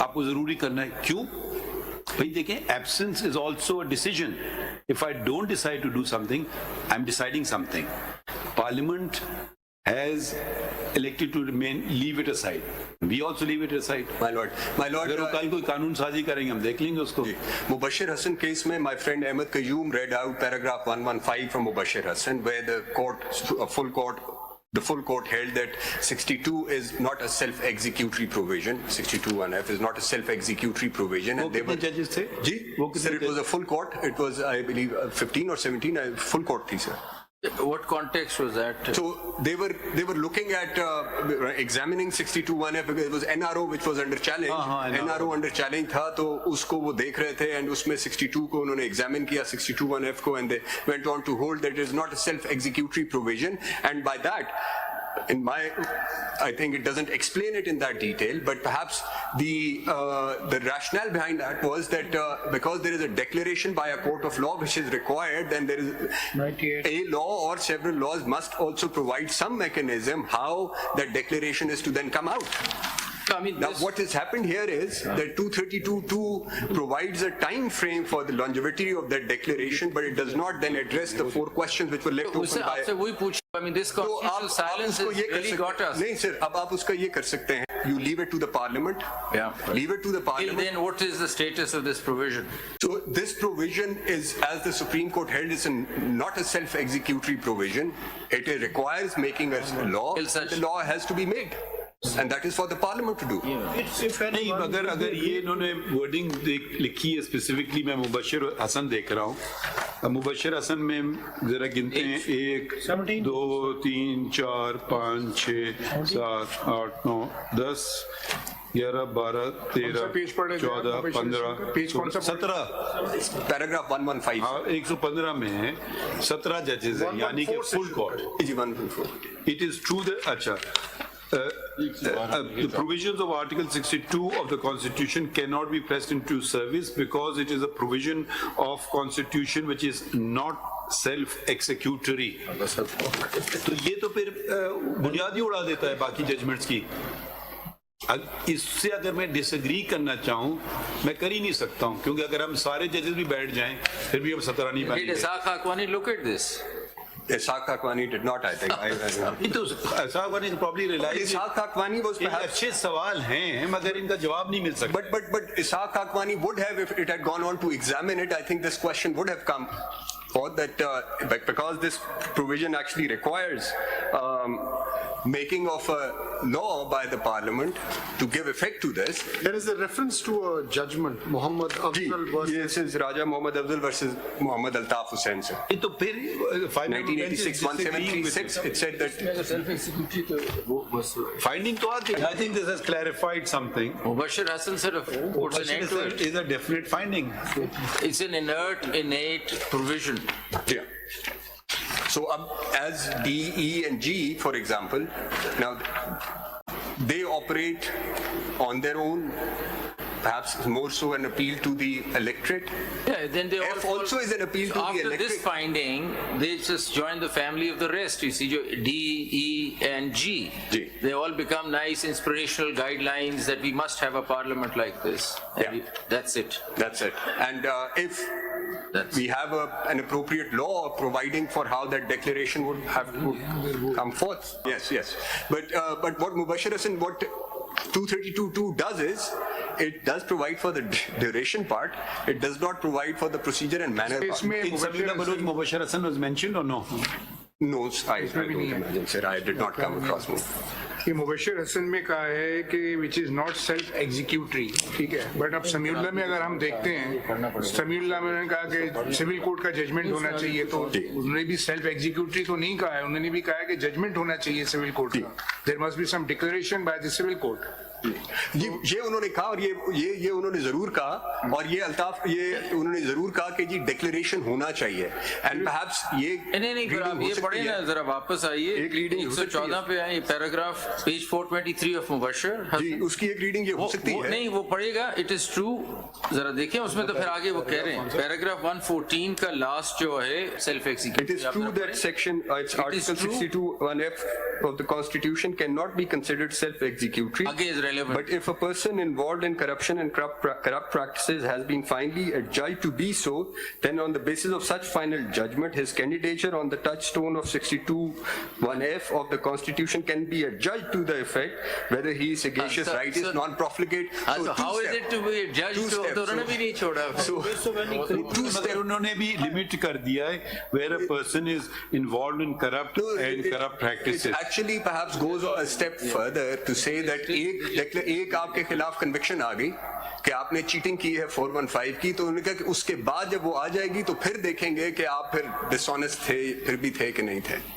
आपको जरूरी करना है। क्यों भाई देखें, absence is also a decision. If I don't decide to do something, I am deciding something. Parliament has elected to remain, leave it aside. We also leave it aside. My lord, अगर वो कल कोई कानून साजी करेंगे, हम देख लेंगे उसको। Mubashir Hassan case में my friend Ahmed Qayyum read out paragraph 115 from Mubashir Hassan, where the full court held that 62 is not a self-executory provision. 62(1)(f) is not a self-executory provision. And they were judges थे? जी, sir, it was a full court. It was, I believe, 15 or 17. Full court थी, sir. What context was that? So they were looking at examining 62(1)(f) because it was NRO which was under challenge. NRO under challenge था, तो उसको वो देख रहे थे, and उसमें 62 को उन्होंने examine किया, 62(1)(f) को, and they went on to hold that it is not a self-executory provision, and by that, I think it doesn't explain it in that detail, but perhaps the rationale behind that was that because there is a declaration by a court of law which is required, then there is a law or several laws must also provide some mechanism how that declaration is to then come out. I mean, now, what has happened here is that 232(2) provides a time frame for the longevity of that declaration, but it does not then address the 4 questions which were left open by. I mean, this constitutional silence has really got us. नहीं sir, अब आप उसका ये कर सकते हैं. You leave it to the parliament. Yeah. Leave it to the parliament. Till then, what is the status of this provision? So this provision is, as the Supreme Court held, is not a self-executory provision. It requires making a law. The law has to be made. And that is for the parliament to do. नहीं, अगर ये इन्होंने wording लिखी है specifically, मैं मुबशिर हसन देख रहा हूँ। मुबशिर हसन में जरा गिनते हैं 1 2 3 4 5 6 7 8 9 10 11 12 13 14 15 17 पैराग्राफ 115। हाँ, 115 में 17 जजेस हैं, यानी कि फुल कोर्ट। जी 114। It is true that अच्छा the provisions of Article 62 of the Constitution cannot be pressed into service because it is a provision of Constitution which is not self-executory. तो ये तो फिर बुनियादी उड़ा देता है बाकी जजमेंट्स की। इससे अगर मैं डिसएग्री करना चाहूँ, मैं कर ही नहीं सकता हूँ, क्योंकि अगर हम सारे जजेस भी बैठ जाएं फिर भी हम 17 नहीं बनेंगे। Did Ishaq Hakwani look at this? Ishaq Hakwani did not, I think. Ishaq Hakwani probably realized Ishaq Hakwani was perhaps अच्छे सवाल हैं मगर इनका जवाब नहीं मिल सकता. But Ishaq Hakwani would have, if it had gone on to examine it, I think this question would have come forth that because this provision actually requires making of a law by the parliament to give effect to this. There is a reference to a judgment, Muhammad Afzal versus... Yes, is Raja Muhammad Afzal versus Muhammad Altaf Hussain, sir. तो फिर 1986 1736 it said that finding तो आ गई. I think this has clarified something. Mubashir Hassan said puts an end to it. Is a definite finding. It's an innate provision. Yeah. So as D, E and G, for example, now they operate on their own, perhaps more so an appeal to the electorate. Yeah, then they F also is an appeal to the after electorate. this finding, they just join the family of the rest. You see, D, E and G. G. They all become nice inspirational guidelines that we must have a parliament like this. Yeah. That's it. That's it. And if we have an appropriate law providing for how that declaration would have to come forth. Yes, yes. But what Mubashir Hassan, what 232(2) does is, it does provide for the duration part. It does not provide for the procedure and manner part. In Samina Baluch, Mubashir Hassan was mentioned or no? No, I don't imagine, sir. I did not come across me. कि मुबशिर हसन में कहा है कि which is not self executory, ठीक है. But अब समीउल्लाह में अगर हम देखते हैं, समीउल्लाह में उन्होंने कहा कि सिविल कोर्ट का जजमेंट होना चाहिए, तो उन्होंने भी सेल्फ एग्जीक्यूटरी तो नहीं कहा है, उन्होंने भी कहा है कि जजमेंट होना चाहिए सिविल कोर्ट का. There must be some declaration by the civil court. ये उन्होंने कहा, और ये उन्होंने जरूर कहा, और ये अल्ताफ ये उन्होंने जरूर कहा कि जी डिक्लेरेशन होना चाहिए. एंड परहैप्स ये नहीं फिर आप ये पढ़े ना, जरा वापस आइए. एक रीडिंग 114 पे आए, पैराग्राफ पेज 423 ऑफ मुबशिर. जी, उसकी एक रीडिंग ये हो सकती है. नहीं, वो पढ़ेगा. इट इज ट्रू, जरा देखें उसमें, तो फिर आगे वो कह रहे हैं पैराग्राफ 114 का लास्ट जो है self executive. It is true that section Article 62(1)(f) of the Constitution cannot be considered self-executory. Again is relevant. But if a person involved in corruption and corrupt practices has been finally adjudged to be so, then on the basis of such final judgment, his candidature on the touchstone of 62(1)(f) of the Constitution can be adjudged to the effect whether he is sagacious, sir, righteous, sir. non-profligate. So two how is steps. it to be judged? Two तो steps. उन्होंने भी नहीं छोड़ा. मगर उन्होंने भी limit कर दिया है where a person is involved in corrupt and corrupt practices. It actually perhaps goes a step further to say that एक आपके खिलाफ कन्विक्शन आ गई कि आपने चीटिंग की है 415 की, तो उन्होंने कहा कि उसके बाद जब वो आ जाएगी तो फिर देखेंगे कि आप फिर डिसऑनेस्ट थे फिर भी थे कि नहीं थे.